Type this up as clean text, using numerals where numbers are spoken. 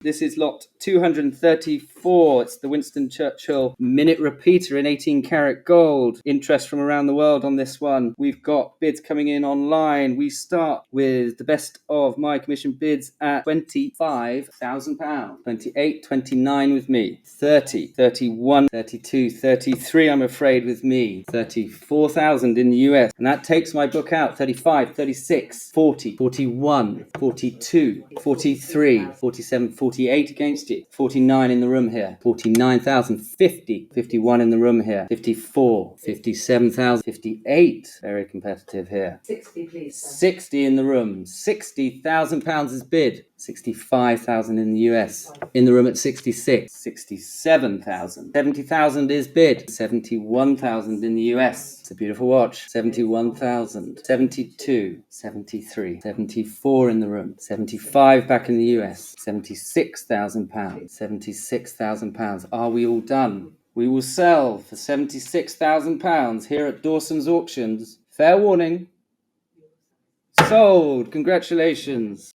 This is lot 234. It's the Winston Churchill minute repeater in 18 karat gold. Interest from around the world on this one. We've got bids coming in online. We start with the best of my commission bids at £25,000. 28, 29 with me. 30, 31, 32, 33 I'm afraid with me. 34,000 in the US. And that takes my book out. 35, 36, 40, 41, 42, 43, 47, 48 against you. 49 in the room here. 49,000. 50. 51 in the room here. 54. 57,000. 58. Very competitive here. 60, please. Sir. 60 in the room. £60,000 is bid. 65,000 in the US. In the room at 66. 67,000. 70,000 is bid. 71,000 in the US. It's a beautiful watch. 71,000. 72. 73. 74 in the room. 75 back in the US. £76,000. £76,000. Are we all done? We will sell for £76,000 here at Dawsons Auctions. Fair warning. Sold. Congratulations.